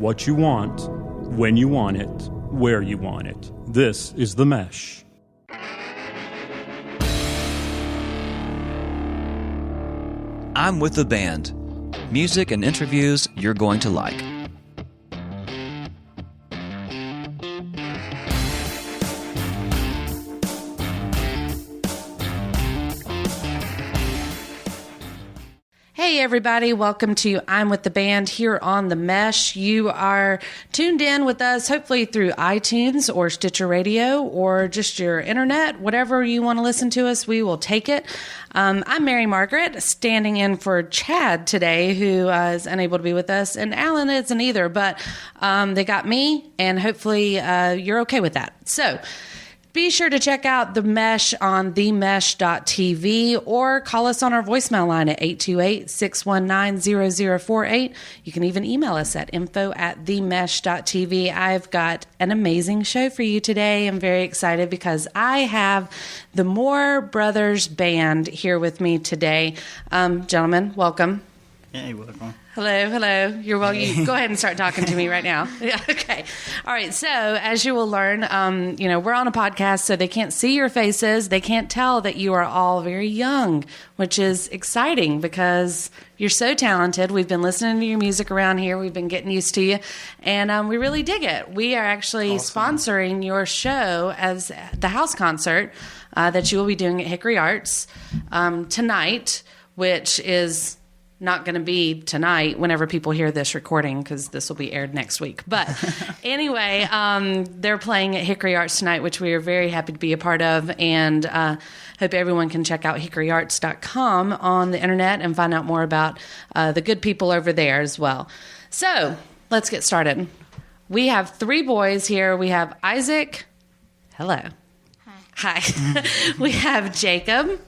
what you want, when you want it, where you want it. This is The Mesh. I'm with the band. Music and interviews you're going to like. Hey everybody, welcome to I'm with the Band here on The Mesh. You are tuned in with us hopefully through iTunes or Stitcher Radio or just your internet, whatever you want to listen to us, we will take it. I'm Mary-Margaret, standing in for Chad today, who is unable to be with us, and Alan isn't either, but they got me, and hopefully you're okay with that. So, be sure to check out The Mesh on themesh.tv or call us on our voicemail line at 828-619-0048. You can even email us at info@themesh.tv. I've got an amazing show for you today. I'm very excited because I have the Moore Brothers Band here with me today. Gentlemen, welcome. Hey, welcome. Hello. You're well. You go ahead and start talking to me right now. Yeah. Okay. All right. So as you will learn, we're on a podcast, so they can't see your faces. They can't tell that you are all very young, which is exciting because you're so talented. We've been listening to your music around here. We've been getting used to you, and we really dig it. We are actually sponsoring your show as the house concert that you will be doing at Hickory Arts tonight, which is not going to be tonight whenever people hear this recording because this will be aired next week. But anyway, they're playing at Hickory Arts tonight, which we are very happy to be a part of, and hope everyone can check out hickoryarts.com on the internet and find out more about the good people over there as well. So let's get started. We have three boys here. We have Isaac. Hello. Hi. We have Jacob.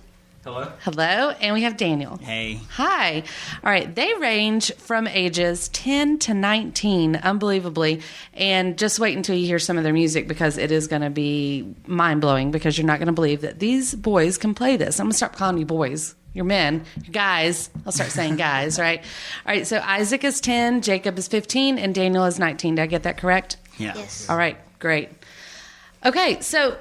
Hello. And we have Daniel. Hey. Hi. All right. They range from ages 10 to 19, unbelievably. And just wait until you hear some of their music because it is going to be mind-blowing because you're not going to believe that these boys can play this. I'm going to start calling you boys. You're men. You're guys. I'll start saying guys, right? All right. So Isaac is 10, Jacob is 15, and Daniel is 19. Did I get that correct? Yeah. Yes. All right. Great. Okay. So...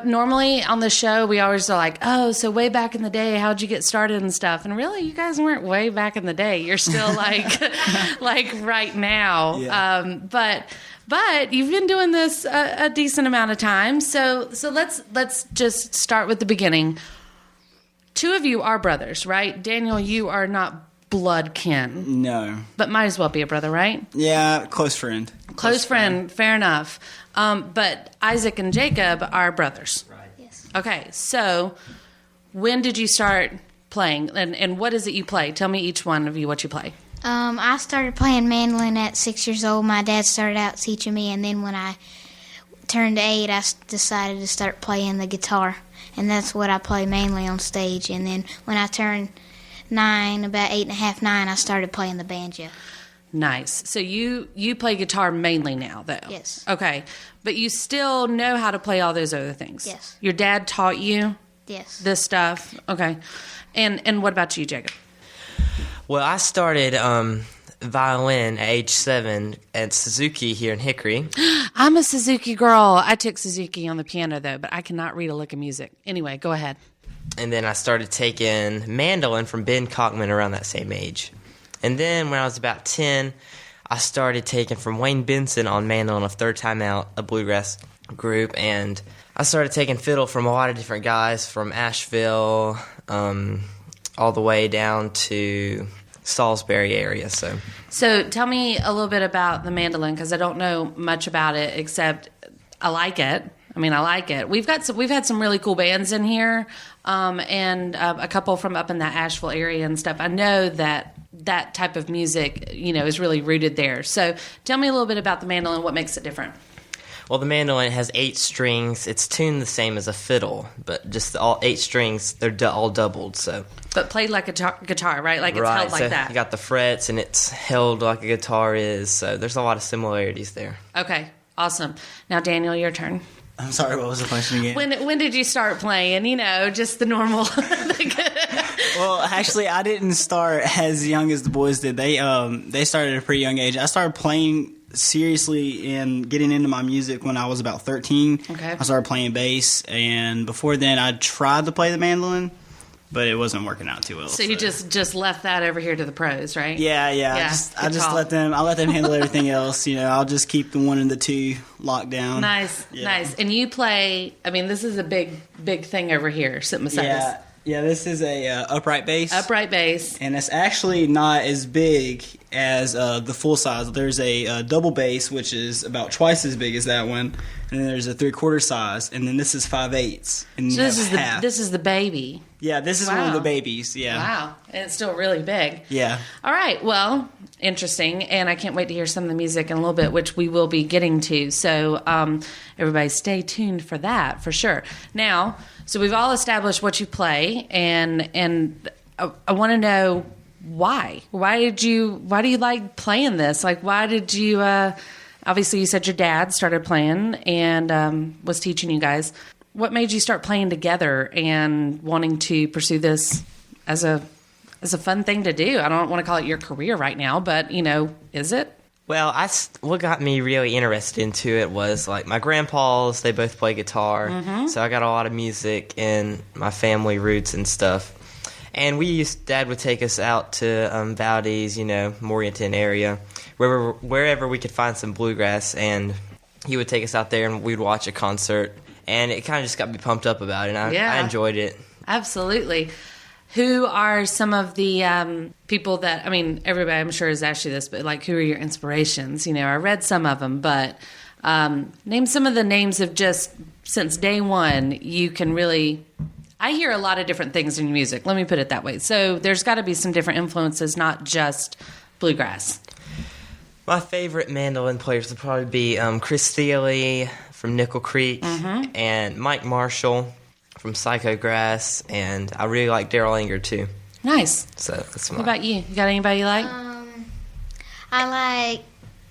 normally on the show, we always are like, oh, so way back in the day, how'd you get started and stuff? And really, you guys weren't way back in the day. You're still like right now. Yeah. But you've been doing this a decent amount of time. So let's just start with the beginning. Two of you are brothers, right? Daniel, you are not blood kin. No. But might as well be a brother, right? Yeah, close friend. Close friend, fair enough. But Isaac and Jacob are brothers. Right. Yes. Okay, so when did you start playing? And what is it you play? Tell me each one of you what you play. I started playing mandolin at 6 years old. My dad started out teaching me, and then when I turned 8, I decided to start playing the guitar. And that's what I play mainly on stage. And then when I turned 9, about 8.5, 9, I started playing the banjo. Nice. So you play guitar mainly now, though? Yes. Okay. But you still know how to play all those other things? Yes. Your dad taught you Yes. this stuff? Okay. And what about you, Jacob? Well, I started violin at age 7 at Suzuki here in Hickory. I'm a Suzuki girl. I took Suzuki on the piano, though, but I cannot read a lick of music. Anyway, go ahead. And then I started taking mandolin from Ben Cockman around that same age. And then when I was about 10, I started taking from Wayne Benson on mandolin of Third Time Out, a bluegrass group. And I started taking fiddle from a lot of different guys from Asheville all the way down to Salisbury area. So tell me a little bit about the mandolin because I don't know much about it except I like it. I like it. We've had some really cool bands in here, and a couple from up in that Asheville area and stuff. I know that type of music, is really rooted there. So tell me a little bit about the mandolin. What makes it different? Well, the mandolin has 8 strings. It's tuned the same as a fiddle, but just all 8 strings, they're all doubled. So, but played like a guitar, right? Like it's held like that. You got the frets, and it's held like a guitar is. So there's a lot of similarities there. Okay, awesome. Now, Daniel, your turn. I'm sorry, what was the question again? When did you start playing? Just the normal. Well, actually, I didn't start as young as the boys did. They started at a pretty young age. I started playing seriously and getting into my music when I was about 13. Okay. I started playing bass, and before then, I tried to play the mandolin, but it wasn't working out too well. So you just left that over here to the pros, right? Yeah. I just let them handle everything else. I'll just keep the 1 and the 2 locked down. Nice. And you play. I mean, this is a big thing over here sitting beside us. Yeah, this is a upright bass. Upright bass. And it's actually not as big as the full size. There's a double bass, which is about twice as big as that one. And then there's a 3/4 size. And then this is 5/8. And So you this is have half. this is the baby. Yeah, this is one of the babies. Yeah. Wow. And it's still really big. Yeah. All right. Well, interesting. And I can't wait to hear some of the music in a little bit, which we will be getting to. So everybody stay tuned for that, for sure. Now, so we've all established what you play, and I want to know why. Why do you like playing this? Like, why did you, obviously you said your dad started playing and was teaching you guys. What made you start playing together and wanting to pursue this as a fun thing to do? I don't want to call it your career right now, but, is it? Well, what got me really interested into it was like my grandpas, they both play guitar. So I got a lot of music in my family roots and stuff. And Dad would take us out to Valdez, Morganton area, wherever we could find some bluegrass. And he would take us out there and we'd watch a concert. And it kind of just got me pumped up about it. And I enjoyed it. Absolutely. Who are some of the people that, everybody I'm sure has asked you this, but like, who are your inspirations? I read some of them, but name some of the names of just, since day one, you can really, I hear a lot of different things in your music. Let me put it that way. So there's got to be some different influences, not just bluegrass. My favorite mandolin players would probably be Chris Thiele from Nickel Creek and Mike Marshall from Psychograss, and I really like Daryl Anger too. Nice. So that's What about you? You got anybody you like? I like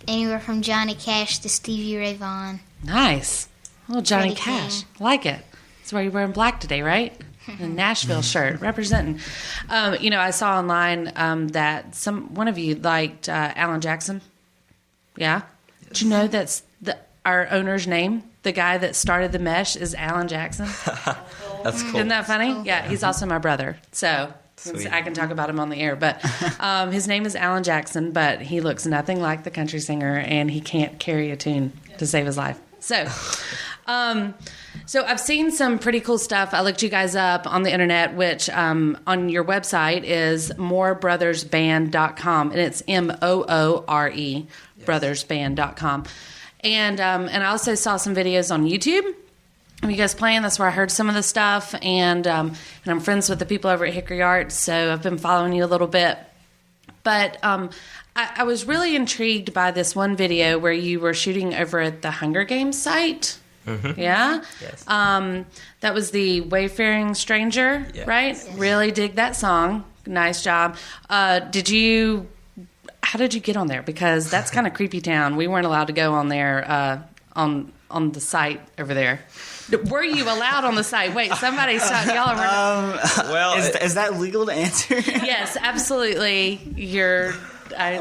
anywhere from Johnny Cash to Stevie Ray Vaughan. Nice. Little Johnny Freddie Cash. King. Like it. That's why you're wearing black today, right? A Nashville shirt, representing. I saw online that one of you liked Alan Jackson. Yeah? Did you know that's our owner's name? The guy that started the Mesh is Alan Jackson. That's cool. Isn't that funny? Yeah, he's also my brother. So Sweet. I can talk about him on the air. But his name is Alan Jackson, but he looks nothing like the country singer, and he can't carry a tune to save his life. So I've seen some pretty cool stuff. I looked you guys up on the internet, which on your website is moorebrothersband.com, and it's MOORE, brothersband.com. And I also saw some videos on YouTube of you guys playing. That's where I heard some of the stuff. And I'm friends with the people over at Hickory Arts, so I've been following you a little bit. But I was really intrigued by this one video where you were shooting over at the Hunger Games site. Mm-hmm. Yeah? Yes. That was the Wayfaring Stranger, right? Yes. Really dig that song. Nice job. How did you get on there? Because that's kind of creepy town. We weren't allowed to go on there on the site over there. Were you allowed on the site? Wait, somebody stopped y'all. Well, is that legal to answer? Yes, absolutely. I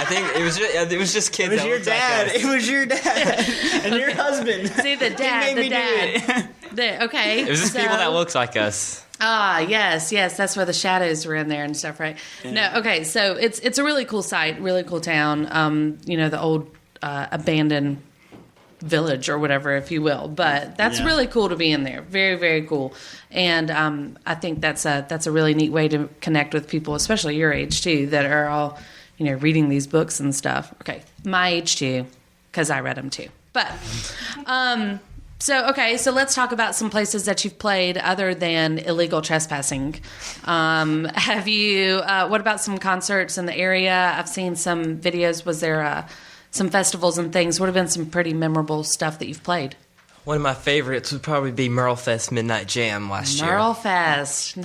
think it was just kids. It was your dad. It was your dad and your husband. See, the dad. He made me do it. Okay. It was just people that looks like us. Ah, yes. That's where the shadows were in there and stuff, right? Yeah. No, okay. So it's a really cool site, really cool town. The old abandoned village or whatever, if you will. But that's really cool to be in there. Very, very cool. And I think that's a really neat way to connect with people, especially your age too, that are all reading these books and stuff. Okay, my age too, because I read them too. But So let's talk about some places that you've played other than illegal trespassing. Have you? What about some concerts in the area? I've seen some videos. Was there some festivals and things? What have been some pretty memorable stuff that you've played? One of my favorites would probably be Merlefest Midnight Jam last year. Merlefest.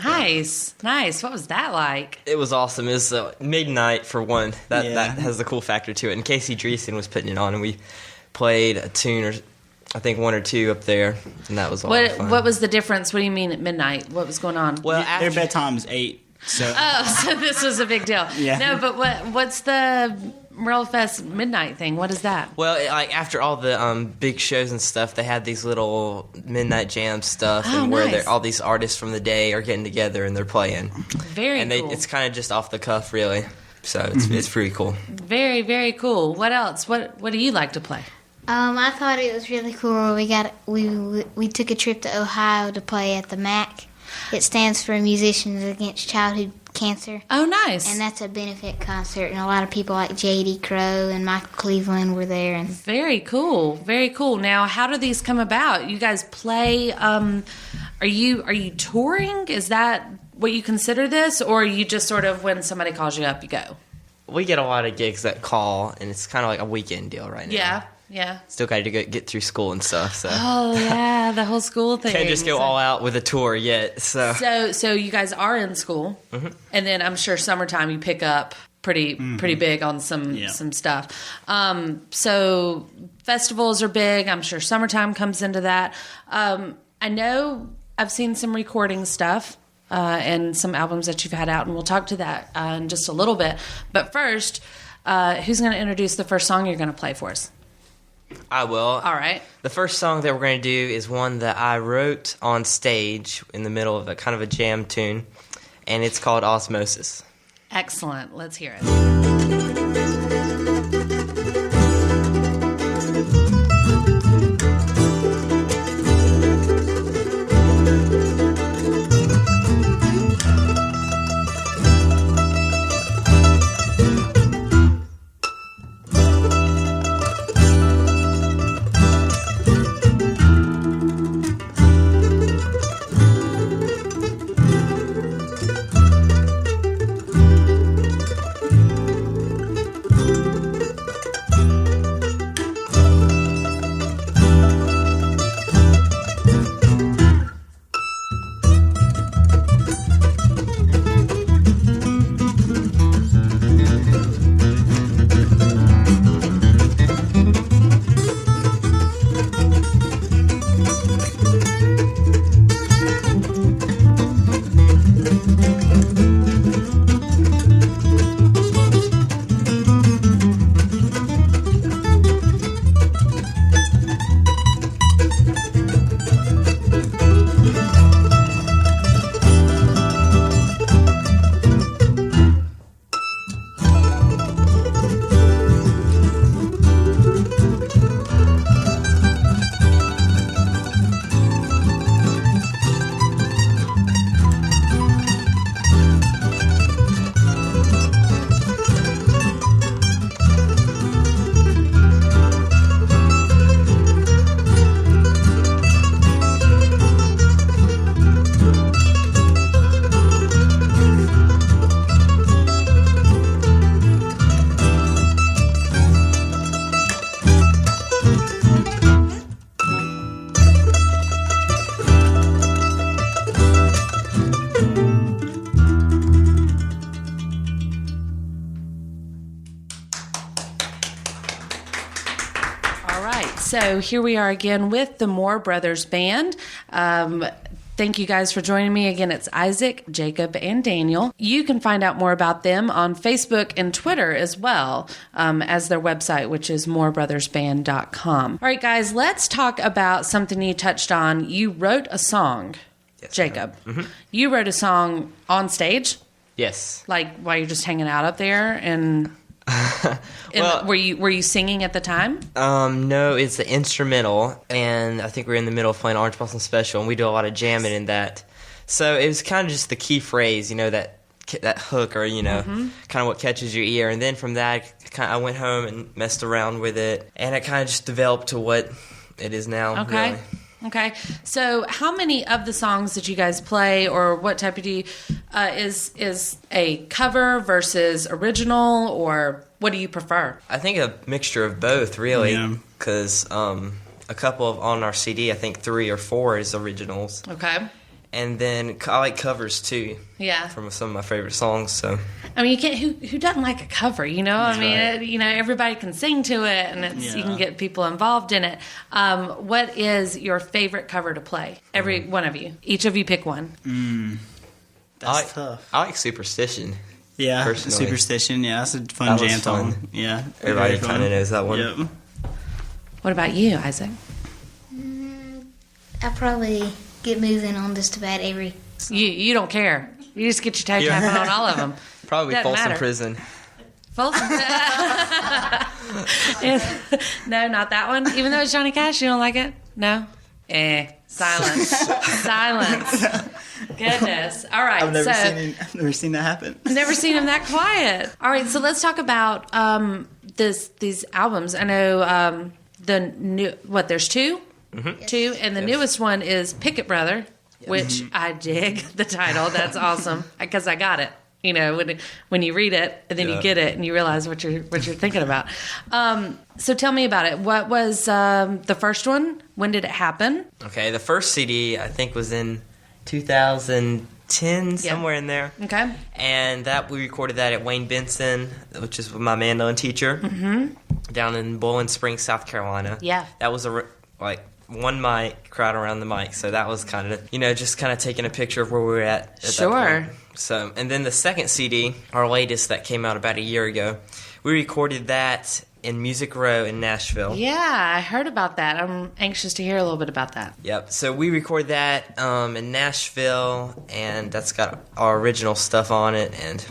Nice. What was that like? It was awesome. It was midnight for one. That has the cool factor to it. And Casey Dreesen was putting it on, and we played a tune I think 1 or 2 up there, and that was a lot of fun. What was the difference? What do you mean at midnight? What was going on? Well, Their after, bedtime's 8. So so this was a big deal. Yeah. No, but what's the Merle Fest midnight thing? What is that? well, like after all the big shows and stuff, they had these little midnight jam stuff, Oh, and where nice. all these artists from the day are getting together and they're playing, Very and cool. it's kind of just off the cuff, really. So it's pretty cool. Very, very cool. What else? What do you like to play? I thought it was really cool. We took a trip to Ohio to play at the MAC. It stands for Musicians Against Childhood Cancer. Oh, nice. And that's a benefit concert, and a lot of people like J.D. Crowe and Michael Cleveland were there. And Very cool. Very cool. Now, how do these come about? You guys play. Are you touring? Is that what you consider this, or are you just sort of when somebody calls you up, you go? We get a lot of gigs that call, and it's kind of like a weekend deal right now. Yeah. Yeah. Still got to get through school and stuff, so Oh yeah, the whole school thing. can't just go all out with a tour yet. So you guys are in school, and then I'm sure summertime you pick up pretty big on some stuff. So festivals are big. I'm sure summertime comes into that. I know I've seen some recording stuff and some albums that you've had out, and we'll talk to that in just a little bit. But first, who's going to introduce the first song you're going to play for us? I will. All right. The first song that we're going to do is one that I wrote on stage in the middle of a kind of a jam tune, and it's called Osmosis. Excellent. Let's hear it. So here we are again with the Moore Brothers Band. Thank you guys for joining me. Again, it's Isaac, Jacob, and Daniel. You can find out more about them on Facebook and Twitter as well as their website, which is morebrothersband.com. All right, guys, let's talk about something you touched on. You wrote a song, Yes, Jacob. Mm-hmm. You wrote a song on stage, Yes. like while you're just hanging out up there, and Well- were you singing at the time? No, it's the instrumental, and I think we're in the middle of playing Orange Blossom Special, and we do a lot of jamming in that. So it was kind of just the key phrase, that hook, or kind of what catches your ear. And then from that, I went home and messed around with it, and it kind of just developed to what it is now. Okay. Really. Okay. So how many of the songs that you guys play, or what type of is a cover versus original, or what do you prefer? I think a mixture of both, really, Yeah. because a couple of on our CD, I think 3 or 4 is originals, Okay. and then I like covers too. Yeah. From some of my favorite songs. So I mean, you can't. Who doesn't like a cover? You know, I mean, everybody can sing to it, and you can get people involved in it. What is your favorite cover to play? Every one of you, each of you, pick one. That's tough. I like Superstition. Yeah, personally. Superstition. Yeah, that's a fun That was jam fun. song. Yeah, Everybody very fun. kind of knows that one. Yep. What about you, Isaac? I probably get moving on just about every. You don't care. You just get your toe tapping on all of them. Probably Doesn't Folsom matter. Prison. Folsom. No, not that one. Even though it's Johnny Cash, you don't like it? No? Silence. Silence. Goodness. All right. I've never seen that happen. Never seen him that quiet. All right, so let's talk about these albums. I know the new, there's two? Mm-hmm. Two, and the newest one is Pickett Brother, which I dig the title. That's awesome because I got it. You know, when you read it and then you get it and you realize what you're thinking about. So tell me about it. What was the first one? When did it happen? Okay, the first CD I think was in 2010, somewhere in there. Okay. And we recorded that at Wayne Benson, which is my mandolin teacher, down in Bowling Springs, South Carolina. Yeah. That was one mic, crowd around the mic. So that was kind of, just kind of taking a picture of where we were at Sure. that point. So, and then the second CD, our latest that came out about a year ago, we recorded that in Music Row in Nashville. Yeah, I heard about that. I'm anxious to hear a little bit about that. Yep. So we recorded that in Nashville, and that's got our original stuff on it. And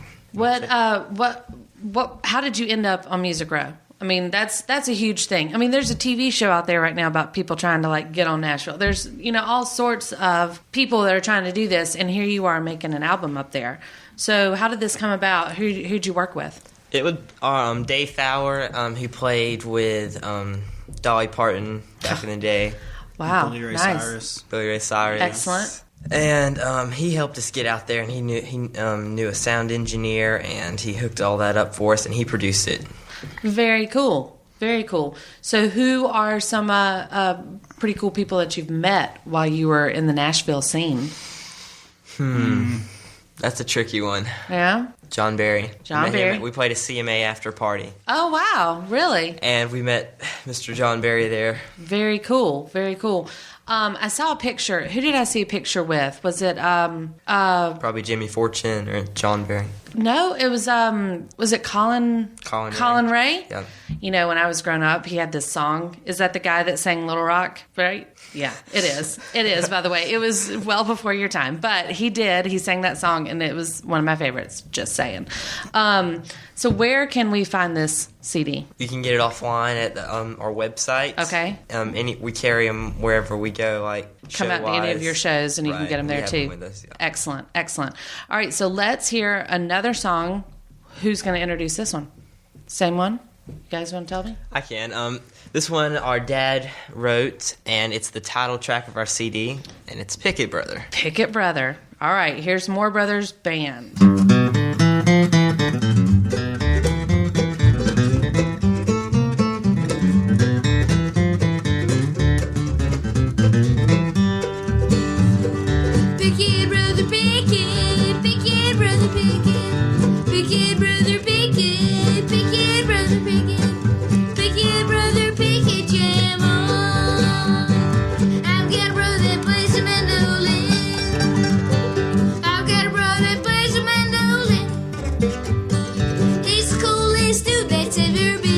how did you end up on Music Row? I mean, that's a huge thing. I mean, there's a TV show out there right now about people trying to get on Nashville. There's, all sorts of people that are trying to do this, and here you are making an album up there. So how did this come about? Who'd you work with? it would Dave Fowler, who played with Dolly Parton back in the day. Wow, Billy Ray nice. Cyrus. Excellent. And he helped us get out there, and he knew a sound engineer, and he hooked all that up for us, and he produced it. Very cool. Very cool. So who are some pretty cool people that you've met while you were in the Nashville scene? That's a tricky one. Yeah? John Barry. John Barry. We played a CMA after party. Oh, wow. Really? And we met Mr. John Barry there. Very cool. Very cool. I saw a picture. Who did I see a picture with? Was it Probably Jimmy Fortune or John Barry. No, it was it Colin Ray? Yeah. You know, when I was growing up, he had this song. Is that the guy that sang Little Rock? Right? Yeah, it is. It is, by the way. It was well before your time. But he sang that song, and it was one of my favorites, just saying. So where can we find this CD? You can get it offline at our website. Okay. We carry them wherever we go, like Come out to any of your shows, and you can get them there, too. With us, yeah. Excellent, excellent. All right, so let's hear another song. Who's going to introduce this one? Same one? You guys want to tell me? I can. This one our dad wrote, and it's the title track of our CD, and it's Pickett Brother. Pickett Brother. All right, here's More Brothers Band. Pickett brother Pickett, Pickett brother Pickett, Pickett brother Pickett, Pickett brother Pickett, Pickett brother Pickett, jam on. I've got a brother that plays the mandolin. I've got a brother that plays the mandolin. He's the coolest dude that's ever been.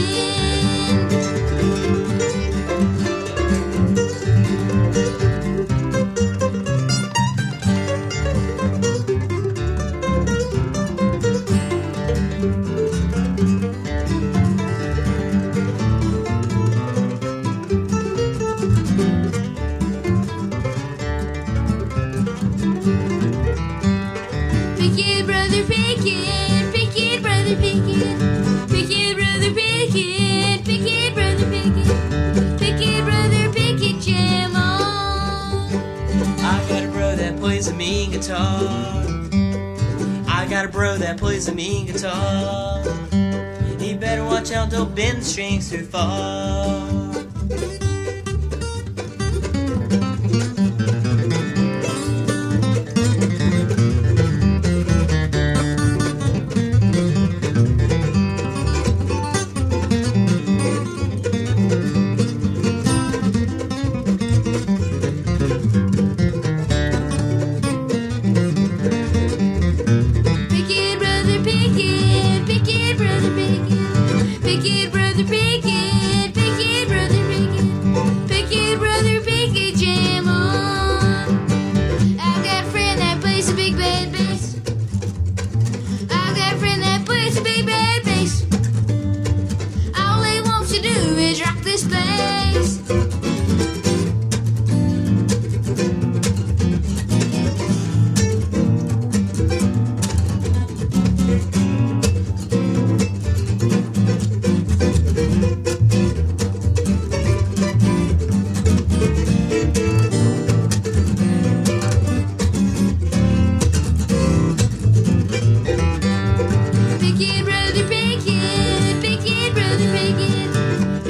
Pickett brother Pickett, Pickett brother Pickett, Pickett brother Pickett, Pickett brother Pickett, Pickett brother Pickett, jam on. I got a bro that plays a mean guitar. I got a bro that plays a mean guitar. He better watch out, don't bend the strings too far.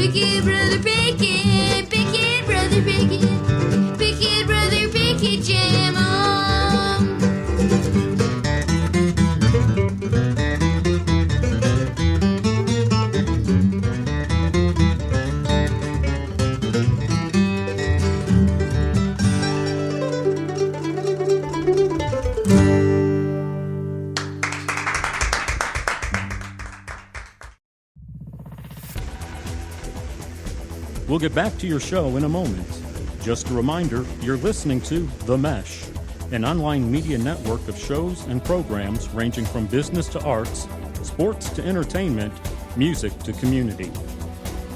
Big Kid Brother Pickett, Big Kid Brother Pickett, Big Kid Brother Pickett, jam on. We'll get back to your show in a moment. Just a reminder, you're listening to The Mesh, an online media network of shows and programs ranging from business to arts, sports to entertainment, music to community.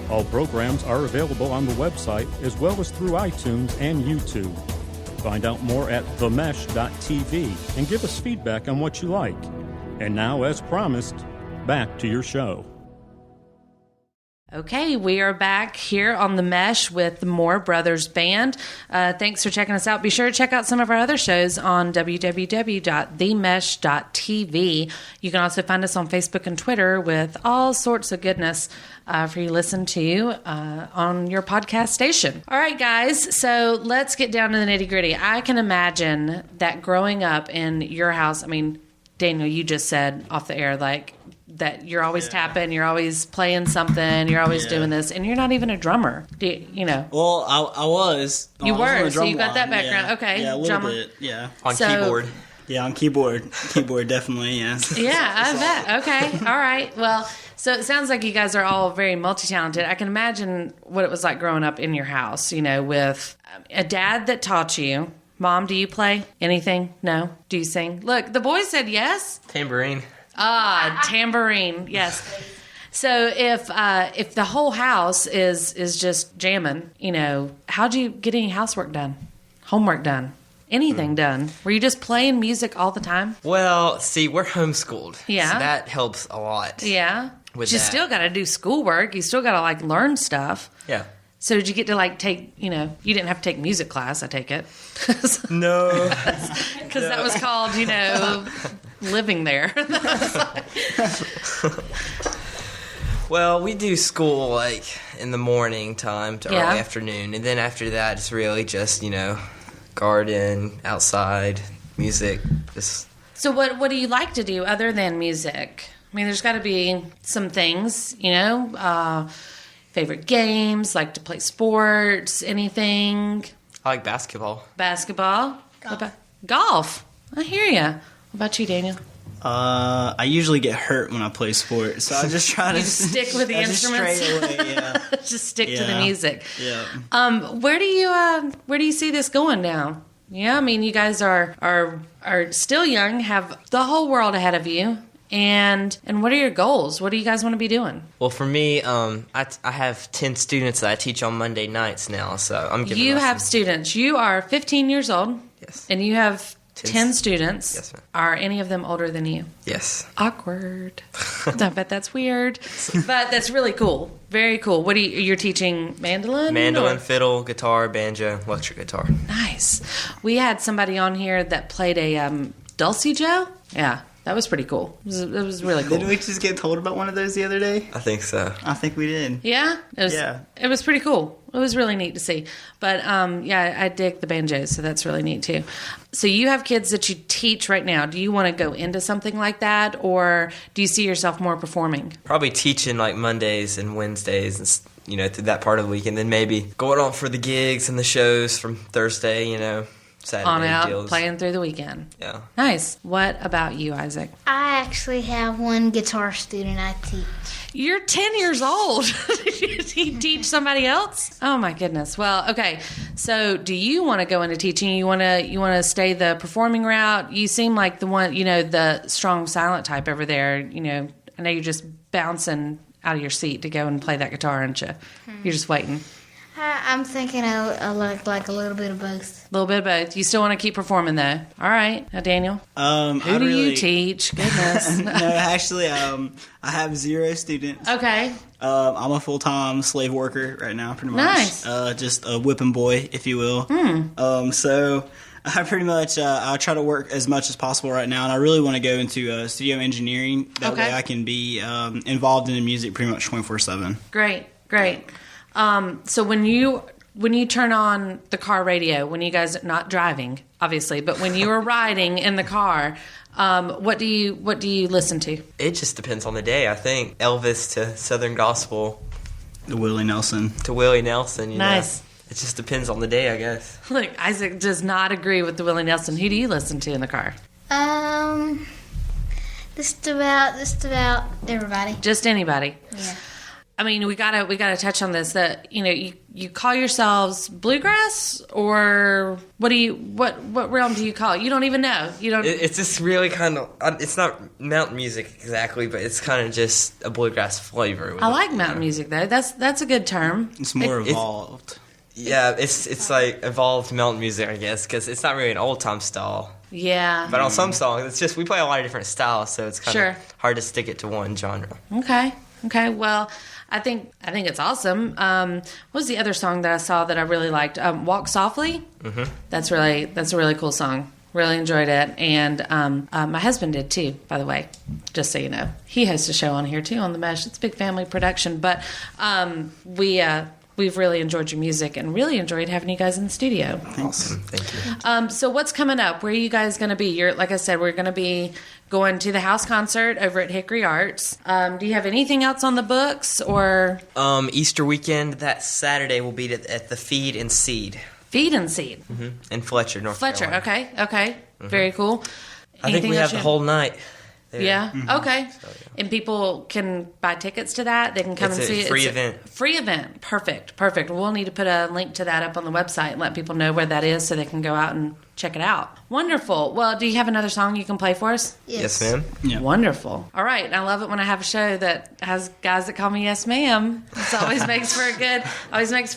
All programs are available on the website as well as through iTunes and YouTube. Find out more at themesh.tv and give us feedback on what you like. And now, as promised, back to your show. Okay, we are back here on The Mesh with the Moore Brothers Band. Thanks for checking us out. Be sure to check out some of our other shows on www.themesh.tv. You can also find us on Facebook and Twitter with all sorts of goodness for you to listen to on your podcast station. All right, guys, so let's get down to the nitty-gritty. I can imagine that growing up in your house, I mean, Daniel, you just said off the air, like, that you're always tapping, you're always playing something, you're always doing this, and you're not even a drummer. You know? Well, I was. You I was on were, a so drum you got that line, background. yeah. Okay, Yeah, a little drummer. bit, yeah. On So- keyboard. Yeah, on keyboard. Keyboard, definitely, yes. Yeah, I bet. Okay, all right. Well, so it sounds like you guys are all very multi-talented. I can imagine what it was like growing up in your house, you know, with a dad that taught you. Mom, do you play anything? No? Do you sing? Look, the boys said yes. Tambourine. Ah, tambourine. Yes. So if the whole house is just jamming, you know, how'd you get any housework done, homework done, anything done? Were you just playing music all the time? Well, see, we're homeschooled. Yeah. So that helps a lot. Yeah. With But you that. still got to do schoolwork. You still got to like learn stuff. Yeah. So did you get to like take, you know, you didn't have to take music class, I take it. No. Because that was called, you know, living there. Well, we do school like in the morning time to Yeah. early afternoon, and then after that, it's really just garden, outside, music. Just So what do you like to do other than music? I mean, there's got to be some things, you know, favorite games, like to play sports, anything, I like basketball. basketball, golf. I hear you. What about you, Daniel? I usually get hurt when I play sports, so I just try to You just stick with the I just instruments? stray away, yeah. Just stick to the Yeah. music. Yeah. Where do you see this going now? Yeah, I mean, you guys are still young, have the whole world ahead of you. And what are your goals? What do you guys want to be doing? Well, for me, I have 10 students that I teach on Monday nights now, so I'm giving You have lessons. students. You are 15 years old. Yes. And you have 10 students. Yes, ma'am. Are any of them older than you? Yes. Awkward. I bet that's weird. But that's really cool. Very cool. What you're teaching mandolin? Mandolin, or- fiddle, guitar, banjo, electric guitar. Nice. We had somebody on here that played a dulcijo. Yeah, that was pretty cool. It was really cool. Didn't we just get told about one of those the other day? I think so. I think we did. Yeah, Yeah. It was pretty cool. It was really neat to see. But yeah, I dig the banjos, so that's really neat too. So you have kids that you teach right now. Do you want to go into something like that, or do you see yourself more performing? Probably teaching like Mondays and Wednesdays and through that part of the week, and then maybe going on for the gigs and the shows from Thursday, Saturday On out, deals. playing through the weekend. Yeah. Nice. What about you, Isaac? I actually have one guitar student I teach. You're 10 years old. You teach somebody else? Oh my goodness. Well, okay. So, do you want to go into teaching? You want to stay the performing route? You seem like the one, the strong silent type over there. I know you're just bouncing out of your seat to go and play that guitar, aren't you? You're just waiting. I'm thinking I look like a little bit of both. A little bit of both. You still want to keep performing though. All right. Now, Daniel, who do you teach? Goodness. No, actually, I have 0 students. Okay. I'm a full-time slave worker right now, pretty much. Nice. Just a whipping boy, if you will. So I pretty much I try to work as much as possible right now, and I really want to go into studio engineering. That Okay. way I can be involved in the music pretty much 24/7. Great. Great. So when you turn on the car radio, when you guys are not driving, obviously, but when you are riding in the car, what do you listen to? It just depends on the day, I think. Elvis to Southern Gospel The Willie Nelson. to Willie Nelson, you Nice. know. It just depends on the day, I guess. Look, Isaac does not agree with the Willie Nelson. Who do you listen to in the car? Just about everybody. Just anybody. Yeah. I mean, we gotta touch on this. That you call yourselves bluegrass, or what realm do you call it? You don't even know. You don't. It's just really kind of, it's not mountain music exactly, but it's kind of just a bluegrass flavor. I like mountain music though. That's a good term. It's more evolved. Yeah, it's like evolved mountain music, I guess, because it's not really an old time style. Yeah. But on some songs, it's just we play a lot of different styles, so it's kind Sure. of hard to stick it to one genre. Okay. Well, I think it's awesome. What was the other song that I saw that I really liked? Walk Softly. Mm-hmm. That's a really cool song. Really enjoyed it, and my husband did too. By the way, just so you know, he hosts a show on here too on the Mesh. It's a big family production, but we've really enjoyed your music and really enjoyed having you guys in the studio. Awesome, thank you. So what's coming up? Where are you guys going to be? Like I said, we're going to be going to the house concert over at Hickory Arts. Do you have anything else on the books or? Easter weekend, that Saturday, we'll be at the Feed and Seed. Feed and Seed. Mm-hmm. In Fletcher, North Carolina. Okay. Mm-hmm. Very cool. I think we have the whole night there. Yeah. Mm-hmm. Okay. So, yeah. And people can buy tickets to that. They can come and see it. Free event. Free event. Perfect. We'll need to put a link to that up on the website and let people know where that is so they can go out and check it out. Wonderful. Well, do you have another song you can play for us? Yes, ma'am. Yeah. Wonderful. All right. And I love it when I have a show that has guys that call me yes, ma'am. It always makes for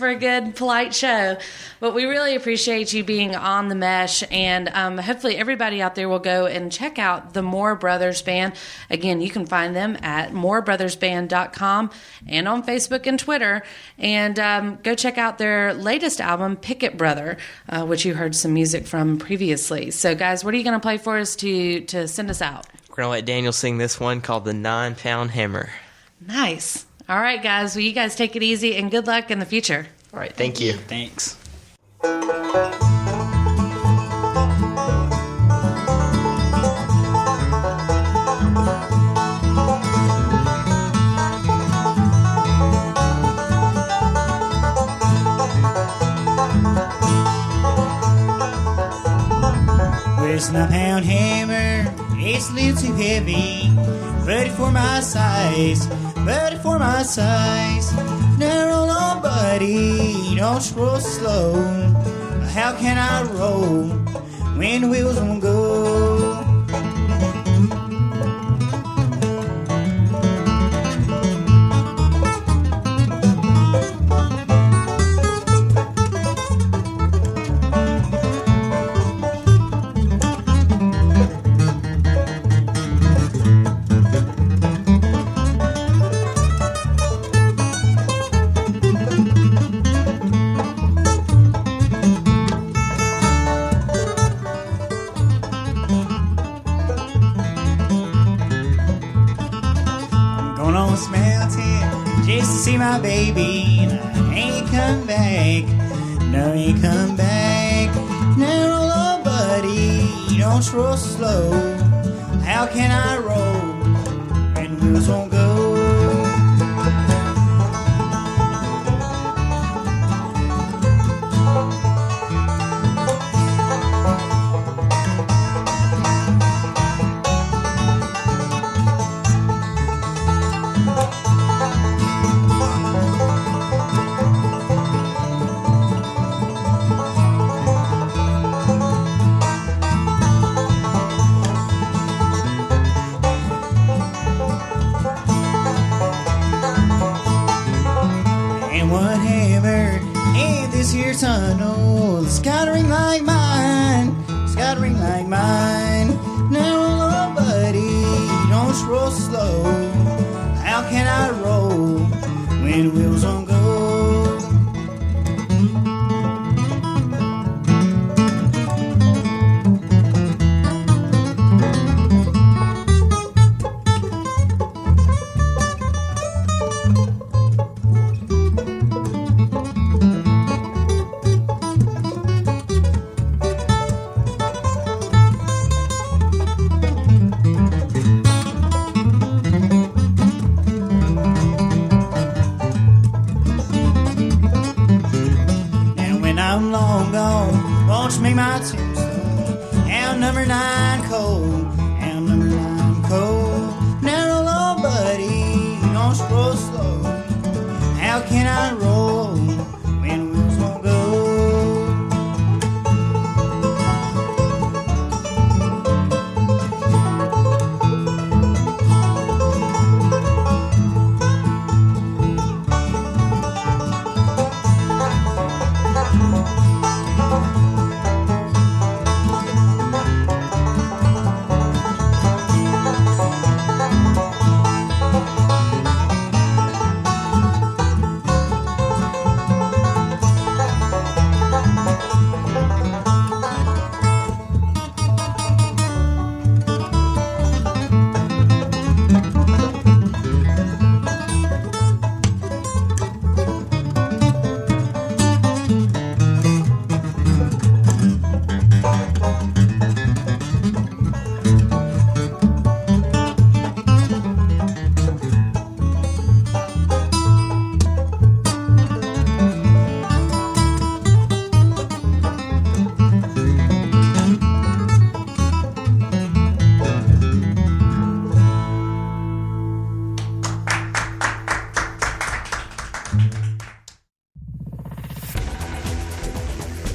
a good, polite show. But we really appreciate you being on the Mesh, and hopefully everybody out there will go and check out the Moore Brothers Band. Again, you can find them at moorebrothersband.com and on Facebook and Twitter. And go check out their latest album, Picket Brother, which you heard some music from previously. So, guys, what are you going to play for us to send us out? We're going to let Daniel sing this one called the 9-Pound Hammer. Nice. All right, guys. Well, you guys take it easy and good luck in the future. All right. Thank you. Thanks. Where's the 9-pound hammer? It's a little too heavy, but it for my size, Now roll on, buddy, don't roll slow. How can I roll when the wheels won't go? See my baby, and I ain't come back. No, ain't come back. Now roll on, buddy, don't roll slow. How can I roll when wheels won't go? Tunnel, it's got a ring like mine, Now roll on, buddy, don't roll slow. How can I roll when wheels don't go? wants to make my tombstone. Out number 9 cold, out number 9 cold. Now roll on, buddy, don't roll slow. How can I roll when wheels won't go?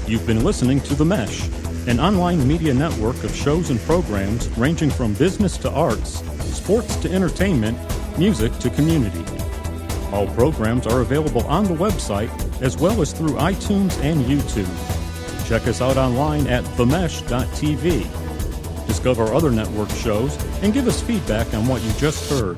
You've been listening to The Mesh, an online media network of shows and programs ranging from business to arts, sports to entertainment, music to community. All programs are available on the website as well as through iTunes and YouTube. Check us out online at themesh.tv. Discover other network shows and give us feedback on what you just heard.